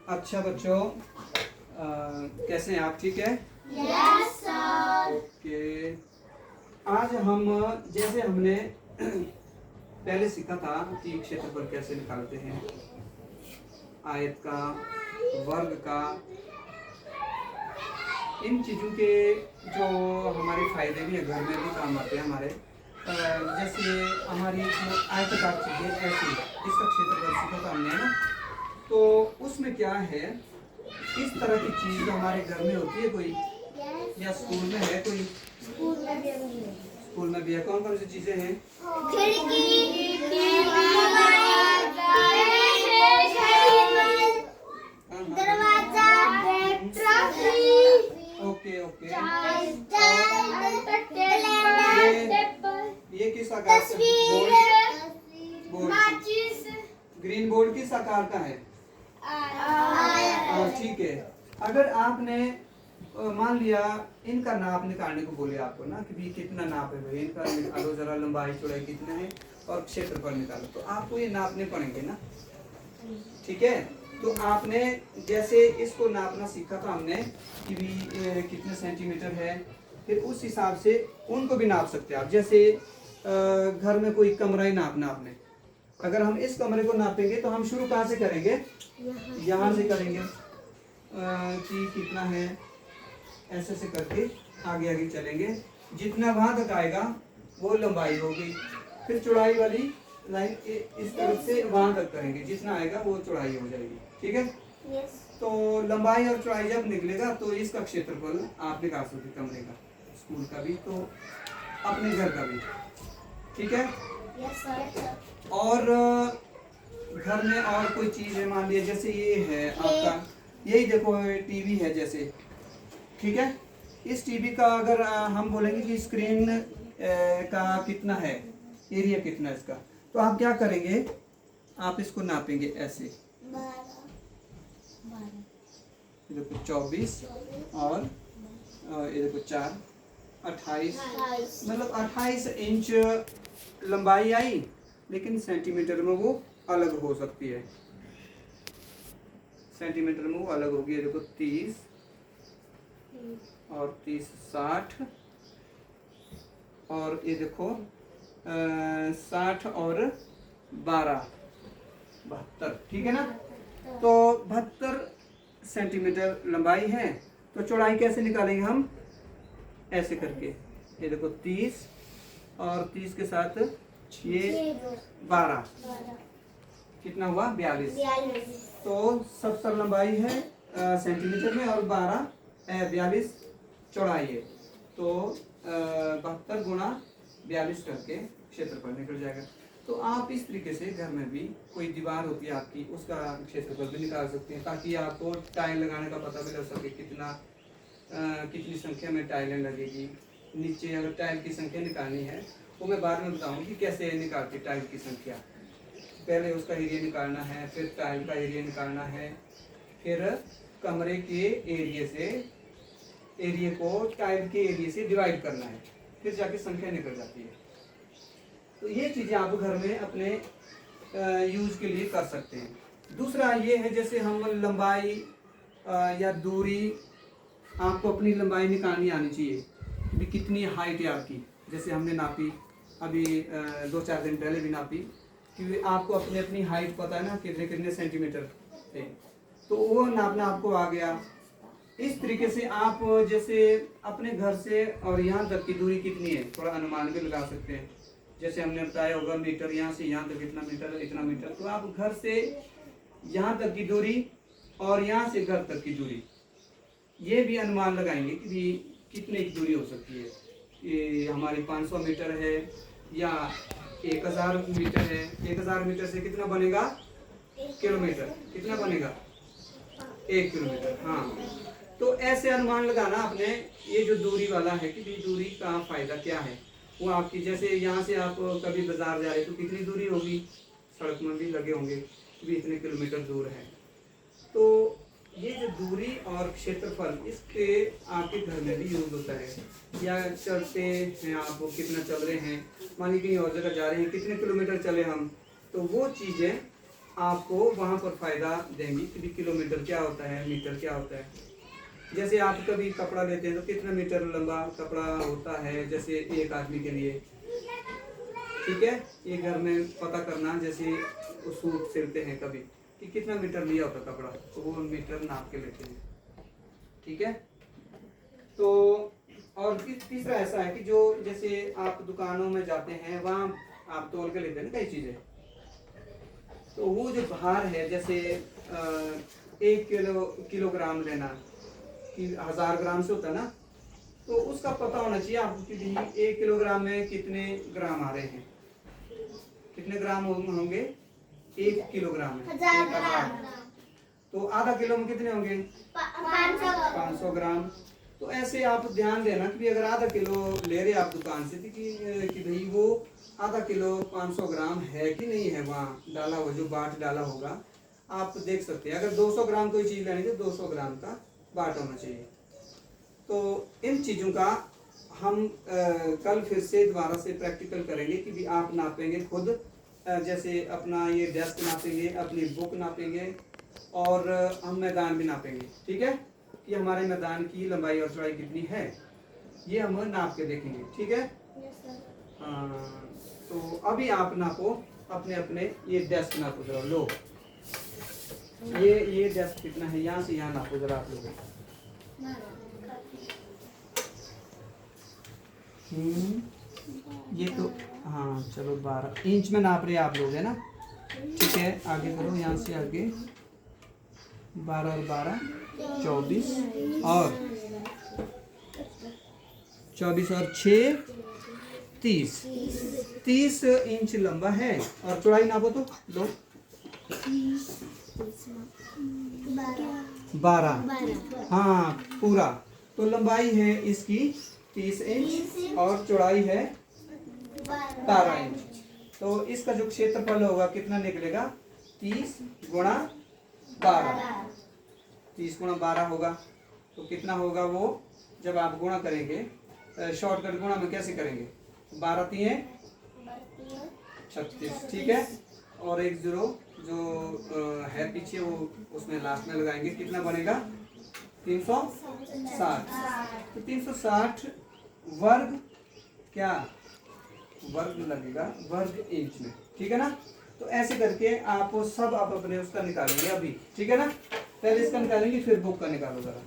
अच्छा बच्चों, कैसे हैं आप? ठीक है। Yes sir. ओके, आज हम जैसे हमने पहले सीखा था कि क्षेत्रफल कैसे निकालते हैं, आयत का, वर्ग का, इन चीज़ों के जो हमारे फायदे भी हैं, घर में भी काम आते हैं हमारे। जैसे हमारी जो आयताकार चीज़ें ऐसी, इसका क्षेत्रफल सीखा था हमने, है ना। तो उसमें क्या है, इस तरह की चीज़ हमारे घर में होती है कोई, या स्कूल में है कोई? स्कूल में भी स्कूल में भी है। कौन कौन सी चीज़ें हैं? दरवाजा, ओके ओके। कैलेंडर, ये किस आकार का? तस्वीर, बोर्ड। माचिस, ग्रीन बोर्ड किस आकार का है? ठीक है। अगर आपने मान लिया इनका नाप निकालने को बोले आपको ना, कि भी कितना नाप है भाई इनका, निकालो जरा, लंबाई चौड़ाई कितना है और क्षेत्रफल निकालो, तो आपको ये नापने पड़ेंगे ना। ठीक है। तो आपने जैसे इसको नापना सीखा था हमने कि भी कितने सेंटीमीटर है, फिर उस हिसाब से उनको भी नाप सकते हैं आप। जैसे घर में कोई कमरा ही नापना आपने, अगर हम इस कमरे को नापेंगे तो हम शुरू कहाँ से करेंगे? यहाँ से करेंगे कि कितना है, ऐसे से करके आगे आगे चलेंगे, जितना वहां तक आएगा वो लंबाई होगी। फिर चौड़ाई वाली लाइन इस तरफ से वहां तक करेंगे, जितना आएगा वो चौड़ाई हो जाएगी। ठीक है। तो लंबाई और चौड़ाई जब निकलेगा तो इसका क्षेत्रफल आप निकाल सकते, कमरे का, स्कूल का भी, तो अपने घर का भी। ठीक है। और घर में और कोई चीज है, मान लिया जैसे ये है आपका, यही देखो टीवी है जैसे। ठीक है। इस टीवी का अगर हम बोलेंगे कि स्क्रीन का कितना है, एरिया कितना है इसका, तो आप क्या करेंगे, आप इसको नापेंगे ऐसे, ये देखो 24 और ये देखो 4, 28, मतलब 28 इंच लंबाई आई, लेकिन सेंटीमीटर में वो अलग हो सकती है। सेंटीमीटर में वो अलग होगी। ये देखो 30 और 30 60, और ये देखो 60 और 12 72। ठीक है ना। तो 72 सेंटीमीटर लंबाई है, तो चौड़ाई कैसे निकालेंगे हम? ऐसे करके, ये देखो 30 और 30 के साथ ये 12, कितना हुआ? 42। तो 70 लंबाई है सेंटीमीटर में, और 42 चौड़ाई है। तो 72 गुणा 42 करके क्षेत्रफल निकल जाएगा। तो आप इस तरीके से घर में भी कोई दीवार होती है आपकी, उसका क्षेत्रफल भी निकाल सकते हैं, ताकि आपको टाइल लगाने का पता भी लग सके, कितनी संख्या में टाइलें लगेगी। नीचे अगर टाइल की संख्या निकालनी है, वो मैं बाद में बताऊंगी कि कैसे निकालती टाइल की संख्या। पहले उसका एरिया निकालना है, फिर टाइल का एरिया निकालना है, फिर कमरे के एरिया को टाइल के एरिया से डिवाइड करना है, फिर जाके संख्या निकल जाती है। तो ये चीज़ें आप घर में अपने यूज़ के लिए कर सकते हैं। दूसरा ये है, जैसे हम लंबाई या दूरी, आपको अपनी लंबाई निकालनी आनी चाहिए कि कितनी हाइट है आपकी। जैसे हमने नापी अभी 2-4 दिन पहले भी नापी, क्योंकि आपको अपनी अपनी हाइट पता है ना, कितने कितने सेंटीमीटर थे, तो वो नापना आपको आ गया। इस तरीके से आप जैसे अपने घर से और यहाँ तक की दूरी कितनी है, थोड़ा अनुमान भी लगा सकते हैं। जैसे हमने बताया होगा मीटर, यहाँ से यहाँ तक इतना मीटर है, इतना मीटर, तो आप घर से यहाँ तक की दूरी और यहाँ से घर तक की दूरी, ये भी अनुमान लगाएंगे कि भी कितने की दूरी हो सकती है। ये हमारी 500 मीटर है या 1000 मीटर है। 1000 मीटर से कितना बनेगा? किलोमीटर। कितना बनेगा? 1 किलोमीटर। हाँ, तो ऐसे अनुमान लगाना आपने। ये जो दूरी वाला है कि दूरी का फायदा क्या है, वो आपकी, जैसे यहाँ से आप कभी बाजार जा रहे तो कितनी दूरी होगी, सड़क में भी लगे होंगे कि इतने किलोमीटर दूर है। तो ये जो दूरी और क्षेत्रफल, इसके आपके घर में भी यूज होता है। या चलते हैं आप, कितना चल रहे हैं, मान लीजिए कहीं और जगह जा रहे हैं, कितने किलोमीटर चले हम, तो वो चीज़ें आपको वहाँ पर फायदा देंगी कि किलोमीटर क्या होता है, मीटर क्या होता है। जैसे आप कभी कपड़ा लेते हैं तो कितना मीटर लंबा कपड़ा होता है, जैसे एक आदमी के लिए, ठीक है। ये घर में पता करना, जैसे सूट सिलते हैं कभी कि कितना मीटर लिया होता कपड़ा, तो वो मीटर नाप के लेते हैं, ठीक है। तो और तीसरा ऐसा है कि जो जैसे आप दुकानों में जाते हैं वहाँ आप तोल के लेते हैं ना कई चीज़ें, तो वो जो भार है, जैसे 1 किलोग्राम लेना कि 1000 ग्राम से होता है ना, तो उसका पता होना चाहिए आपको कि 1 किलोग्राम में कितने ग्राम आ रहे हैं, कितने ग्राम होंगे 1 किलोग्राम में, 1000 ग्राम। तो आधा किलो में कितने होंगे 500 ग्राम। तो ऐसे आप ध्यान देना कि अगर आधा किलो ले रहे आप दुकान से कि भाई वो आधा किलो 500 ग्राम है कि नहीं है, वहाँ डाला हुआ जो बाट डाला होगा आप देख सकते हैं। अगर 200 ग्राम कोई चीज़ लेनी तो 200 ग्राम का बाट होना चाहिए। तो इन चीज़ों का हम कल फिर से दोबारा से प्रैक्टिकल करेंगे कि भी आप नापेंगे खुद, जैसे अपना ये डेस्क नापेंगे, अपनी बुक नापेंगे और हम मैदान भी नापेंगे, ठीक है। कि हमारे मैदान की लंबाई और चौड़ाई कितनी है, ये हम नाप के देखेंगे, ठीक है। तो अभी आप नापो अपने अपने ये डेस्क नापो जरा, लो ये डेस्क कितना है, यहाँ से यहाँ नापो जरा आप लोग। ये तो हाँ चलो 12 इंच में नाप रहे आप लोग, है ना, ठीक है। आगे करो, यहाँ से आगे 12 और 12 24 और 6 30 इंच लंबा है। और चौड़ाई नापो तो लो 12, हाँ पूरा। तो लंबाई है इसकी 30 इंच और चौड़ाई है 12 इंच। तो इसका जो क्षेत्रफल होगा कितना निकलेगा, 30 गुणा 12, 30 गुणा 12 होगा। तो कितना होगा वो, जब आप गुणा करेंगे, शॉर्टकट गुणा में कैसे करेंगे, 12 3 36, ठीक है। और एक जीरो जो है पीछे वो उसमें लास्ट में लगाएंगे, कितना बनेगा 360। तो 360 वर्ग क्या वर्ग लगेगा वर्ग इंच में, ठीक है ना। तो ऐसे करके आप सब आप अपने उसका निकालेंगे अभी, ठीक है ना। पहले इसका निकालेंगे फिर बुक का निकालो जरा।